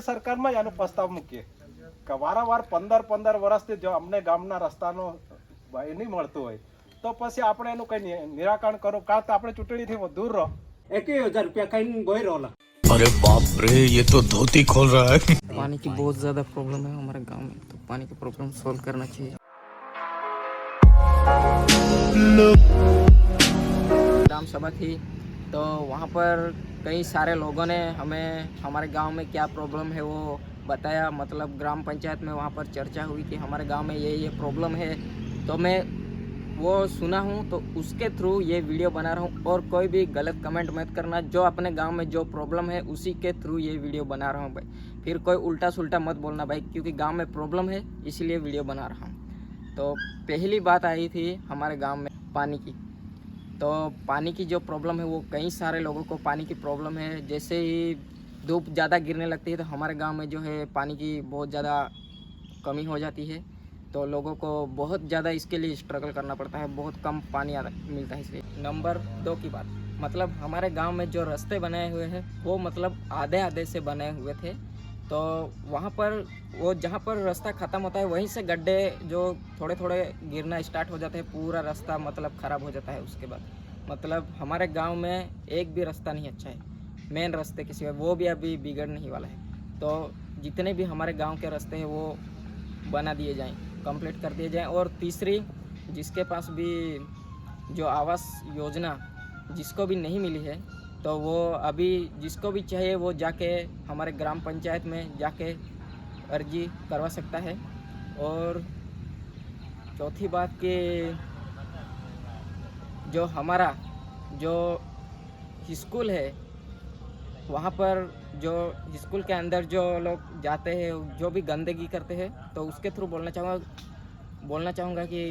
સરકારમાં જ આનો પ્રસ્તાવ મૂકીએ કે વારંવાર 15 વર્ષથી જો અમને ગામના રસ્તાનો નહીં મળતું હોય તો પછી આપણે એનું કઈ નિરાકરણ કરો, કાં તો આપણે ચૂંટણીથી દૂર રહો। 21,000 रुपया कहीं गोई रोला। अरे बाप रे, ये तो धोती खोल रहा है। पानी की बहुत ज़्यादा प्रॉब्लम है हमारे गांव में, तो पानी की प्रॉब्लम सॉल्व करना चाहिए। ग्राम सभा थी तो वहाँ पर कई सारे लोगों ने हमें हमारे गांव में क्या प्रॉब्लम है वो बताया। मतलब ग्राम पंचायत में वहाँ पर चर्चा हुई कि हमारे गांव में ये प्रॉब्लम है, तो मैं वो सुना हूँ तो उसके थ्रू ये वीडियो बना रहा हूँ। और कोई भी गलत कमेंट मत करना, जो अपने गांव में जो प्रॉब्लम है उसी के थ्रू ये वीडियो बना रहा हूँ भाई। फिर कोई उल्टा सुल्टा मत बोलना भाई, क्योंकि गांव में प्रॉब्लम है इसीलिए वीडियो बना रहा हूँ। तो पहली बात आई थी हमारे गांव में पानी की। तो पानी की जो प्रॉब्लम है वो कई सारे लोगों को पानी की प्रॉब्लम है। जैसे ही धूप ज़्यादा गिरने लगती है तो हमारे गांव में जो है पानी की बहुत ज़्यादा कमी हो जाती है, तो लोगों को बहुत ज़्यादा इसके लिए स्ट्रगल करना पड़ता है, बहुत कम पानी मिलता है इसलिए। नंबर 2 की बात, मतलब हमारे गांव में जो रास्ते बनाए हुए हैं वो मतलब आधे से बने हुए थे, तो वहाँ पर वो जहाँ पर रास्ता ख़त्म होता है वहीं से गड्ढे जो थोड़े गिरना स्टार्ट हो जाते हैं, पूरा रास्ता मतलब ख़राब हो जाता है। उसके बाद मतलब हमारे गांव में एक भी रास्ता नहीं अच्छा है, मेन रास्ते के सिवा, वो भी अभी बिगड़ने ही वाला है। तो जितने भी हमारे गांव के रास्ते हैं वो बना दिए जाएं, कंप्लीट कर दिए जाएं। और तीसरी, जिसके पास भी जो आवास योजना जिसको भी नहीं मिली है तो वो अभी जिसको भी चाहिए वो जाके हमारे ग्राम पंचायत में जाके अर्जी करवा सकता है। और चौथी बात कि जो हमारा जो स्कूल है वहाँ पर जो स्कूल के अंदर जो लोग जाते हैं जो भी गंदगी करते हैं, तो उसके थ्रू बोलना चाहूँगा कि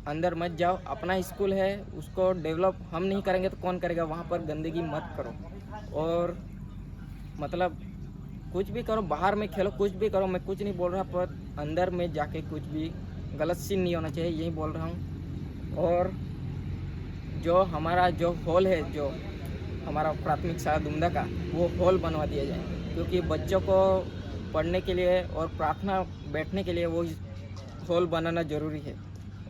अंदर मत जाओ, अपना स्कूल है उसको डेवलप हम नहीं करेंगे तो कौन करेगा, वहाँ पर गंदगी मत करो। और मतलब कुछ भी करो, बाहर में खेलो, कुछ भी करो, मैं कुछ नहीं बोल रहा, पर अंदर में जाके कुछ भी गलत सीन नहीं होना चाहिए, यही बोल रहा हूँ। और जो हमारा जो हॉल है, जो हमारा प्राथमिक शाला दुमदा का, वो हॉल बनवा दिया जाए, क्योंकि बच्चों को पढ़ने के लिए और प्रार्थना बैठने के लिए वो हॉल बनाना ज़रूरी है।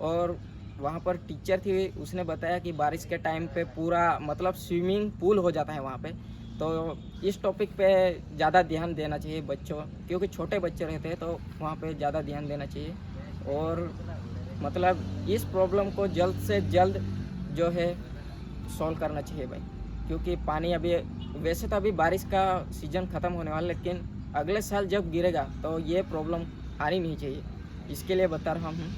और वहाँ पर टीचर थी, उसने बताया कि बारिश के टाइम पे पूरा मतलब स्विमिंग पूल हो जाता है वहाँ पे, तो इस टॉपिक पे ज़्यादा ध्यान देना चाहिए बच्चों, क्योंकि छोटे बच्चे रहते हैं तो वहाँ पे ज़्यादा ध्यान देना चाहिए। और मतलब इस प्रॉब्लम को जल्द से जल्द जो है सॉल्व करना चाहिए भाई, क्योंकि पानी अभी वैसे तो अभी बारिश का सीज़न ख़त्म होने वाला, लेकिन अगले साल जब गिरेगा तो ये प्रॉब्लम आनी नहीं चाहिए, इसके लिए बता रहा हूँ।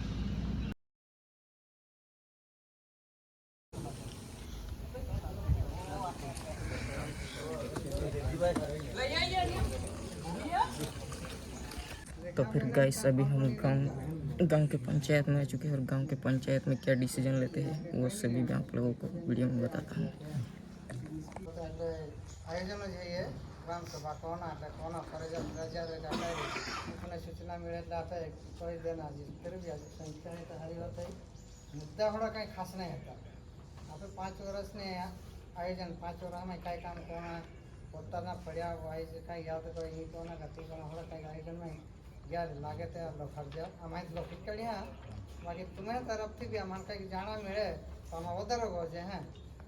तो फिर गाइस अभी हम गांव के पंचायत में आ चुके हैं, और गांव के पंचायत में क्या डिसीजन लेते हैं वो सभी मैं आप लोगों को वीडियो में बताता हूँ। आयोजन है ग्राम सभा कोना सूचना मिले कोई देना फिर भी संख्या है तो हरी बात है, मुद्दा थोड़ा कहीं खास नहीं होता। आप 5 वर्ष ने आयोजन 5 वर्ष में कई काम कोना પોતાના પડ્યા વાઇઝ કાંઈ યાદ કોઈ નહીં કોના ગતિ કોના હોળા કાંઈ આયોજન में यार लागे तो लखड़ दिया अमाय लखी कड़िया बाकी तुम्हें तरफथी भी अमान कहीं जाना मिले तो हम वधर गए हैं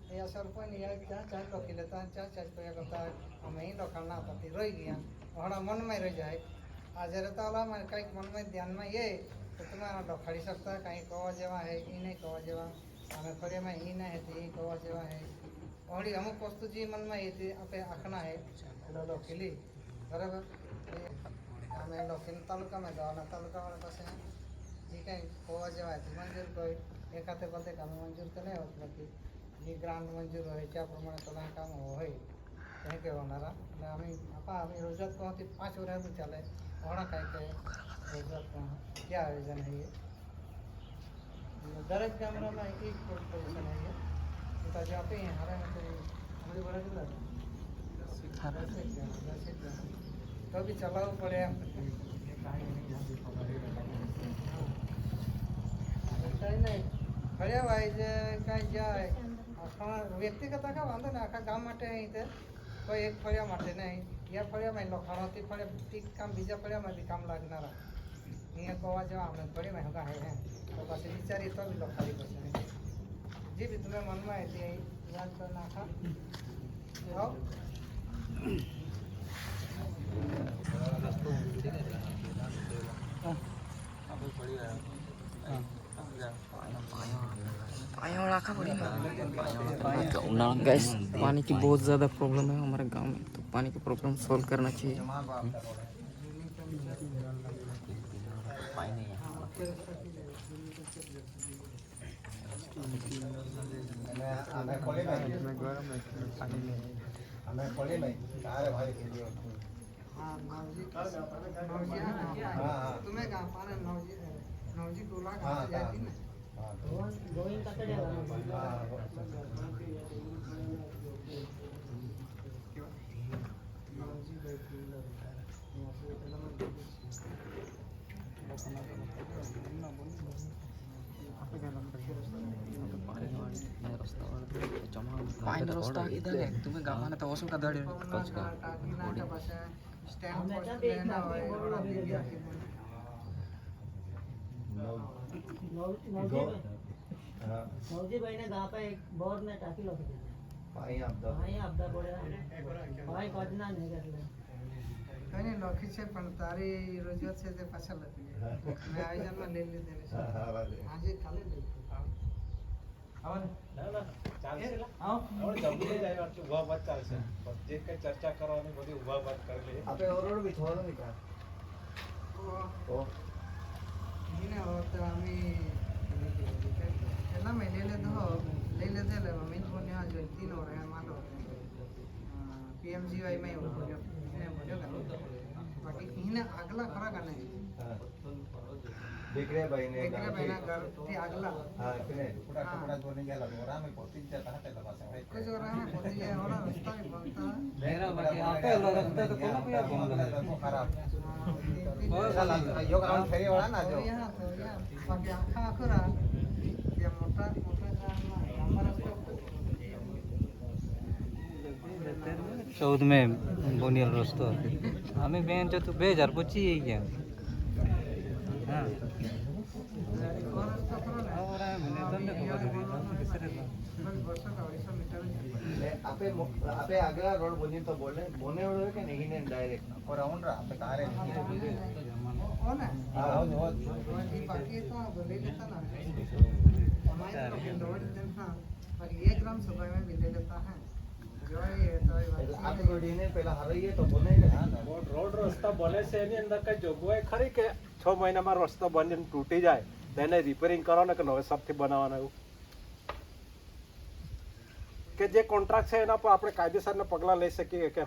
ये असर कोई नहीं है, क्या चाहे लखी लेता है, क्या चाहे कोई करता है, हमें ही लखड़ना पति रही गया हमारा मन में रह जाए। आज रहता वाला मैं कहीं मन में ध्यान में ये तो तुम्हें लखड़ी सकता है, कहीं कवा जेवा है ये नहीं कवा जेवा, हमें फड़े में ही नहीं है ये कवा जेवा है, और अमुक वस्तु जी मन में ये आपे आखना है लखीली बराबर। અમે લખીને તાલુકામાં જવાના, તાલુકાવાળા પાસે જે કંઈ હોવા જવાય તે મંજૂર કોઈ એકાતે પતે કામ મંજૂર તો નહીં હોત નથી, જે ગ્રાન્ટ મંજૂર હોય ત્યાં પ્રમાણે તલાણ કામ હોય ત્યાં કહેવાનારા એટલે અમે રોજગાર કહોથી 5 વર્ષ ચાલે ઘણા કાંઈ કંઈ રોજગાર કહો ક્યાં આયોજન है દરેક ગામડામાં એક પોઝિશન है તો જો આપે હારે હમણાં બड़ा तो भी चलाव पड़े नहीं खड़े भाई कहीं जाए व्यक्तिगत आखा वांधो ने आखा गाम माटे कोई एक फड़िया माटे नहीं યા ફળિયામાં લખાણો તે ફળે કામ બીજા ફળિયામાંથી કામ લાગનારા અહીંયા કવા જવા આપણે ફળિયામાં હગા હે તો પછી વિચારીએ તો બી લખાવી પડશે જે બી તમે મનમાં હોય તે યાદ કરી નાખા આવો गैस पानी की बहुत ज़्यादा प्रॉब्लम है हमारे गांव में, तो पानी की प्रॉब्लम सॉल्व करना चाहिए। हाँ नवजी तुम्हें कहाँ पाना नवजी टोला कहाँ से जाती ना पानी रस्ता इधर है, तुम्हें गाँव में तो वसूल का दड़े टाकी ना के पास स्टैंड पोस्ट लेना होए बड़ा दिया नवजी भाई ने गाँव पे एक बोर में टाकी लो भाई आपदा पड़े भाई कजना नहीं करले કઈ નહીં લખી છે પણ તારી રોજિયાત છે તે પાછા લખી મેં આયોજનમાં લઈ લીધેલી છે આજે કાલે લઈ જે કઈ ચર્ચા કરવાની બધી ઉભા વાત કરી લઈએ આપણે ઓરોડ બી થોડો નહીં કા એને હોતા અમે એલા મેં લઈ લીધેલે મમ્મી ફોન આ જો 3 ઓર હે માનો પીએમજીવાઈ में बोलियो એને બોલ્યો કે બાકી એને આગલા ખરા કે નહીં देख भाई ने એકરે ભાઈના ઘરથી આગલા हाँ किने टुकड़ा टुकड़ा जोड़ने गया लगा में पोती जाता है तब से भाई कुछ हो रहा है पोती है और रास्ता भी बनता है मेरा बाकी आपे रास्ता तो कोना पे तो खराब और यो ग्राउंड फेरी वाला ना जो यहाँ तो यहाँ बाकी आखा आखरा ये मोटा मोटा जाना हमारा चौद में बोनियल रस्तो हमें बेन जो तो 2025 ही गया हाँ और रास्ता करो ना और मैंने दंड को बदल दिया बस वर्षा का 200 मीटर आपे आपे अगला रोड बोली तो बोले बोने वाले के नहीं ने डायरेक्ट और राउंड रहा आपे कारे हो ना हां हो ये बाकी तो बोले लेता ना हमारे तो रोड दिन हाँ बाकी 1 ग्राम सुबह में भी ले लेता है जो ये तो आप रोडी ने पहला हराइए तो बोले के हां રોડ રસ્તા બને છે એની અંદર કઈ જોગવાઈ ખરી કે 6 મહિનામાં રસ્તો બનીને તૂટી જાય તો એને રિપેરિંગ કરવાનો કે નવે સાફથી બનાવવાનો એવું કે જે કોન્ટ્રાક્ટ છે એના પર આપણે કાયદેસરના પગલાં લઈ શકીએ કે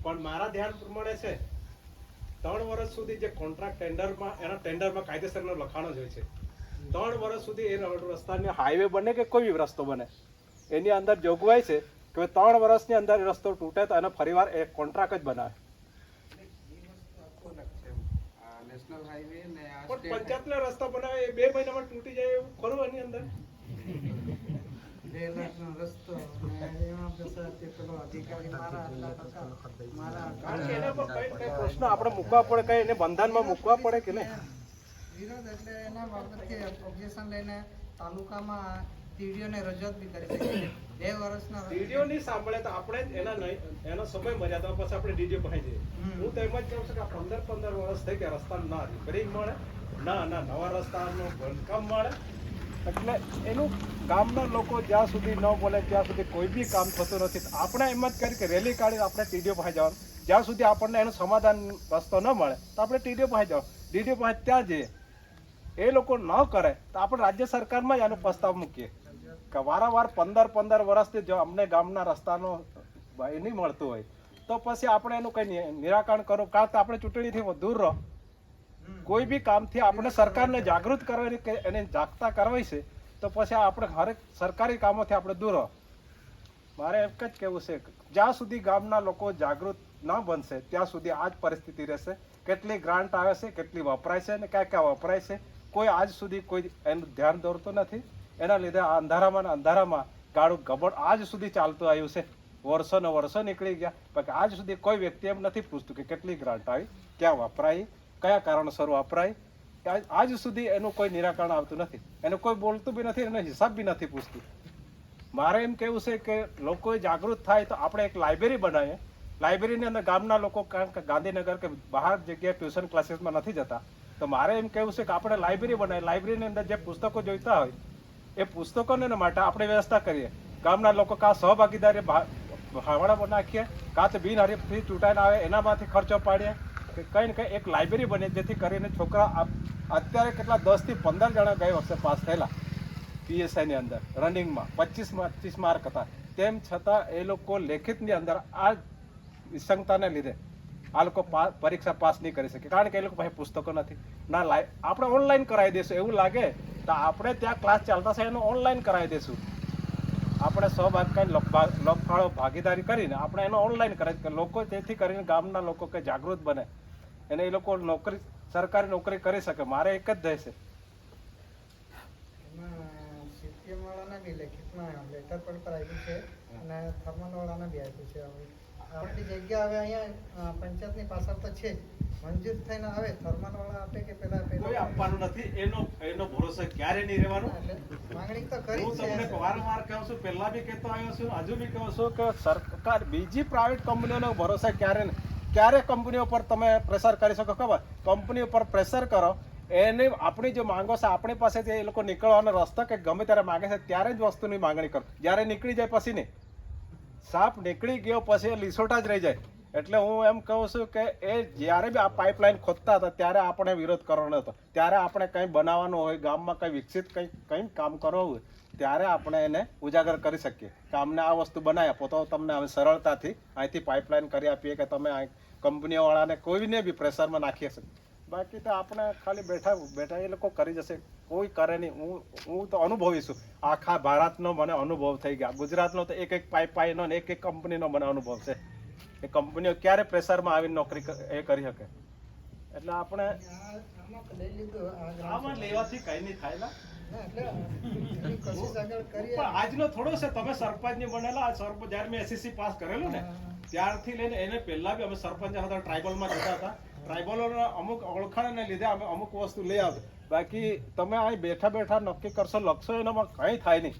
પણ મારા ધ્યાન પ્રમાણે છે 3 વર્ષ સુધી જે કોન્ટ્રાક્ટ ટેન્ડરમાં એના ટેન્ડરમાં કાયદેસરનો લખાણો જ હોય છે 3 વર્ષ સુધી એ રસ્તાને હાઈવે બને કે કોઈ બી રસ્તો બને એની અંદર જોગવાઈ છે કે 3 વર્ષની અંદર એ રસ્તો તૂટે તો એને ફરીવાર એ કોન્ટ્રાક્ટ જ બનાવે નેશનલ હાઈવે ને આ પણ પંચાયતના રસ્તા બનાવે એ 2 મહિનામાં તૂટી જાય એવું ખરું એની અંદર 2 લાખનો રસ્તો ને એમાં પૈસા તે પેલો અધિકારી મારા આટલા ટકા મારા કારણ કે એના પર કઈ પ્રશ્ન આપણે મૂકવા પડે કઈ એને બંધારણમાં મૂકવા પડે કે નહીં વિરોધ એટલે એના બાબતે ઓબ્જેક્શન લઈને તાલુકામાં ટીડીઓને રજૂઆત બી કરી શકીએ 2 વર્ષના ટીડીઓ નહીં સાંભળે તો આપણે જ એનો સમય મર્યાદા પછી આપણે ડીજે પાસે જઈએ હું તો એમ જ કહું છું કે 15 વર્ષ થઈ ગયા રસ્તા ના રિપેરિંગ મળે ના નવા રસ્તાનું બાંધકામ મળે એટલે એનું ગામના લોકો જ્યાં સુધી ન બોલે ત્યાં સુધી કોઈ બી કામ થતું નથી આપણે એમ જ કરી કે રેલી કાઢી આપણે ટીડીઓ પાસે જવાનું જ્યાં સુધી આપણને એનું સમાધાન રસ્તો ન મળે તો આપણે ટીડીઓ પાસે જવાનું ડીડીઓ પાસે ત્યાં જઈએ એ લોકો ન કરે તો આપણે રાજ્ય સરકારમાં જ આનો પ્રસ્તાવ મૂકીએ કે વારંવાર 15 વર્ષથી જો અમને ગામના રસ્તાનો એ નહીં મળતું હોય તો પછી આપણે એનું કંઈ નિરાકરણ કરો કાં તો આપણે ચૂંટણીથી દૂર રહો કોઈ બી કામથી આપણે સરકારને જાગૃત કરવાની કે એને જાગતા કરવી છે તો પછી આપણે હરેક સરકારી કામોથી આપણે દૂર રહો મારે એક જ કહેવું છે જ્યાં સુધી ગામના લોકો જાગૃત ન બનશે ત્યાં સુધી આ જ પરિસ્થિતિ રહેશે કેટલી ગ્રાન્ટ આવે છે કેટલી વપરાય છે અને ક્યાં વપરાય છે કોઈ આજ સુધી કોઈ એનું ધ્યાન દોરતું નથી એના લીધે આ અંધારામાં કાળું કબડ આજ સુધી ચાલતું આવ્યું છે. વર્ષો નીકળી ગયા, પણ આજ સુધી કોઈ વ્યક્તિ એમ નથી પૂછતું કે કેટલી ગ્રાન્ટ આવી, ક્યાં વપરાઈ, કયા કારણસર વપરાય. આજ સુધી એનું કોઈ નિરાકરણ આવતું નથી, એનું કોઈ બોલતું બી નથી, એનો હિસાબ બી નથી પૂછતું. મારે એમ કહેવું છે કે લોકો જાગૃત થાય તો આપણે એક લાઇબ્રેરી બનાવીએ. લાઇબ્રેરીની અંદર ગામના લોકો, કારણ કે ગાંધીનગર કે બહાર જગ્યાએ ટ્યુશન ક્લાસીસમાં નથી જતા, તો મારે એમ કહેવું છે કે આપણે લાઇબ્રેરી બનાવીએ. લાઇબ્રેરીની અંદર જે પુસ્તકો જોઈતા હોય એ પુસ્તકોને માટે આપણે વ્યવસ્થા કરીએ. ગામના લોકો કાં સહભાગીદારી ભાવડા નાખીએ, કાં તો બિનહરીફથી ચૂંટાઈને આવે એનામાંથી ખર્ચો પાડીએ, કે કંઈ ને કંઈ એક લાઇબ્રેરી બને, જેથી કરીને છોકરા અત્યારે કેટલા 10 થી 15 જણા ગઈ વર્ષે પાસ થયેલા PSIની અંદર રનિંગમાં 25 માર્ક હતા. તેમ છતાં એ લોકો લેખિતની અંદર આ વિસંગતાને લીધે આ લોકો પરીક્ષા પાસ નહીં કરી શકે, કારણ કે એ લોકો પાસે પુસ્તકો નથી. ના આપણે ઓનલાઈન કરાવી દઈશું એવું લાગે તો આપણે ત્યાં ક્લાસ ચાલતા છે એનો ઓનલાઈન કરાવી દઈશું. આપણે લફાળો ભાગીદારી કરીને આપણે એનો ઓનલાઈન કરાવી કે લોકો, તેથી કરીને ગામના લોકો કે જાગૃત બને અને એ લોકો નોકરી, સરકારી નોકરી કરી શકે. મારે એક જ ધ્યેય છે. CPM વાળાને બી લેખિતમાં લેટર પર આપ્યું છે અને થર્મલ વાળાને બી આપ્યું છે. આપણી જગ્યા હવે અહીંયા પંચાયતની પાછળ તો છે, મંજૂર થઈને આવે થર્મલ વાળા આપે કે પેલા કોઈ આપવાનું નથી, એનો ભરોસો ક્યારે નહીં રહેવાનો. માંગણી તો કરી હું છે. તમને વારંવાર કહું છું, પહેલા બી કહેતો આવ્યો છું, હજુ બી કહું છું કે સરકાર બીજી પ્રાઇવેટ કંપનીઓનો ભરોસો ક્યારે કંપનીઓ પર તમે પ્રેશર કરી શકો? ખબર, કંપનીઓ પર પ્રેશર કરો, એને આપણી જે માંગો છે આપણી પાસેથી એ લોકો નીકળવાનો રસ્તો કે ગમે ત્યારે માંગે છે ત્યારે જ વસ્તુની માંગણી કરો. જ્યારે નીકળી જાય પછી નહીં, સાપ નીકળી ગયો પછી લીસોટા જ રહી જાય. એટલે હું એમ કહું છું કે એ જ્યારે બી આ પાઇપલાઇન ખોદતા હતા ત્યારે આપણે વિરોધ કરવાનો હતો. ત્યારે આપણે કંઈ બનાવવાનું હોય, ગામમાં કંઈ વિકસિત કંઈ કામ કરવું હોય ત્યારે આપણે એને ઉજાગર કરી શકીએ કે અમને આ વસ્તુ બનાવી આપો તો તમને અમે સરળતાથી અહીંથી પાઇપલાઇન કરી આપીએ કે તમે કંપનીઓવાળાને કોઈને બી પ્રેશરમાં નાખી શકીએ. બાકી તો આપણે ખાલી બેઠા એ લોકો કરી જશે, કોઈ કરે નહીં. હું તો અનુભવી છું, આખા ભારતનો મને અનુભવ થઈ ગયા. ગુજરાતનો તો એક પાઇપલાઇનનો ને એક કંપનીનો મને અનુભવ છે. એ કંપનીઓ ક્યારે પ્રેશરમાં આવીને નોકરી એ કરી શકે. એટલે આપણે આમાં લેવાથી કઈ નહીં થાય. આજનો થોડો છે, તમે સરપંચ બનેલા. સરપંચ જયારે મેં SSC પાસ કરેલું ને ત્યારથી લઈને એને પહેલા બી અમે સરપંચ હતા, ટ્રાઇબલમાં જતા હતા. ટ્રાઇબલોના અમુક ઓળખાણને લીધે અમે અમુક વસ્તુ લઈ આવતા. બાકી તમે અહીં બેઠા નક્કી કરશો, લખશો, એનામાં કંઈ થાય નહીં.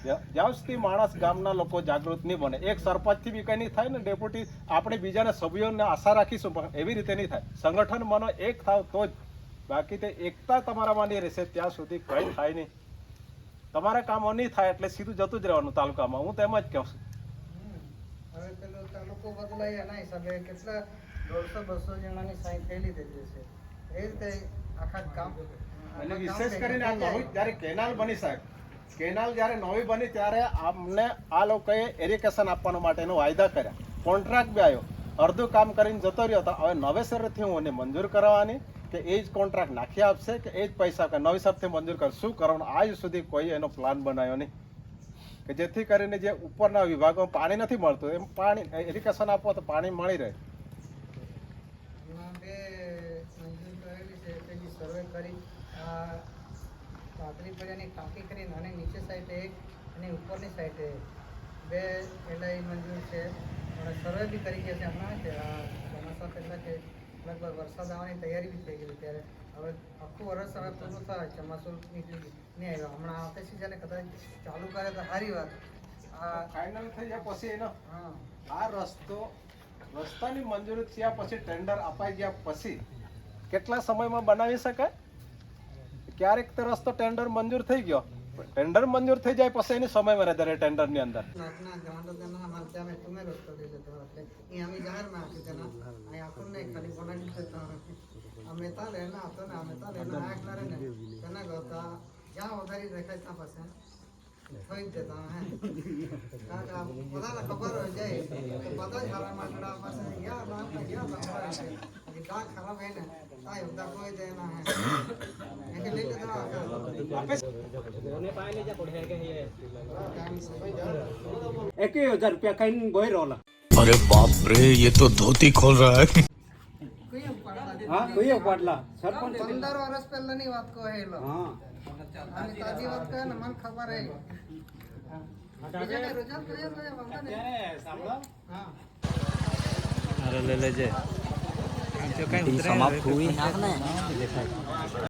જ્યાં સુધી માણસ, ગામના લોકો જાગૃત નહીં બને, એક સરપંચથી બી કંઈ નહીં થાય ને ડેપ્યુટી આપણે બીજાના સભ્યોને આશા રાખીશું, પણ એવી રીતે નહીં થાય. સંગઠન બનો, એક થાવ તો જ. બાકી તે એકતા તમારામાં નહીં રહેશે ત્યાં સુધી કંઈ થાય નહીં. તમારા કામો નહીં થાય એટલે સીધું જતું જ રહેવાનું તાલુકામાં. હું તેમ જ કહું છું. હવે પેલો તાલુકો બદલાય એના હિસાબે કેટલા 100-200 જણાની સાઈન થયેલી થઈ જશે. એ રીતે આખા કામ. અને વિશેષ કરીને આ નવી જ્યારે કેનાલ બની, સાહેબ, કેનાલ જ્યારે નવી બની ત્યારે અમને આ લોકોએ એરિગેશન આપવાનો માટેનો વાયદા કર્યા. કોન્ટ્રાક્ટ બી આવ્યો, અડધું કામ કરીને જતો રહ્યો હતો. હવે નવેસરથી હું એને મંજૂર કરવાની કે એ જ કોન્ટ્રાક્ટ નાખી આપશે કે એ જ પૈસા કે નવેસરથી મંજૂર કર. શું કરવાનું આજ સુધી કોઈ એનો પ્લાન બનાવ્યો નહીં કે જેથી કરીને જે ઉપરના વિભાગોમાં પાણી નથી મળતું એમ પાણી એરિગેશન આપો તો પાણી મળી રહે. સર્વે કરી પાતળી પર્યાની ટાંકી કરી, અને નીચે સાઈડે એક અને ઉપરની સાઈડે બે એલઆઈ મંજૂર છે. અને સર્વે બી કરી ગયા છે હમણાં કે ચોમાસા પહેલાં કે લગભગ વરસાદ આવવાની તૈયારી બી થઈ ગઈ. ત્યારે હવે આખું વર્ષ હવે પૂરું થાય, ચોમાસું નીકળી નહીં આવ્યો. હમણાં આવતા સિઝને કદાચ ચાલુ કરે તો સારી વાત. આ ફાઇનલ થઈ જાય પછી એનો આ રસ્તાની મંજૂરી થયા પછી ટેન્ડર અપાઈ ગયા પછી કેટલા સમયમાં બનાવી શકાય? ક્યારેક તો રસ્તો ટેન્ડર મંજૂર થઈ ગયો, ટેન્ડર મંજૂર થઈ જાય પછી એની સમય મર્યાદા ટેન્ડર ની અંદર. નાના ગ્રાઉન્ડ માનતે અમે તમે રસ્તો દીધો તો એટલે એ અમે જાહેરમાં આપી તેના અહીં આખું નહીં ખાલી બનાવી દીધો. અમે તા લેના હતો ને અમે તા લેના આખલા રે ને તેના ગતા જ્યાં વધારી દેખાય ત્યાં પાસે થઈ જતા. હે બધાને ખબર હોય જાય તો બધા જ હારા માટડા પાસે ગયા ખરાબ હે ને તાય ઉદા કોઈ દે ના હે એકે લઈ લેતા ₹1000 कहीं बोई रोला। अरे बाप रे, ये तो धोती खोल रहा है। કોઈ પાડા હા કયો પાટલા સરપંચ 15 વર્ષ પહેલાની વાત કહે એલો હા અને તાજી વાત કહે ને મને ખબર હે બીજાને રજૂઆત કરીએ તો એ વાંધો નહીં. હા અરે લે લેજે. જો કઈ ઉતરે સમાપ્ત હુઈ. દેખાય.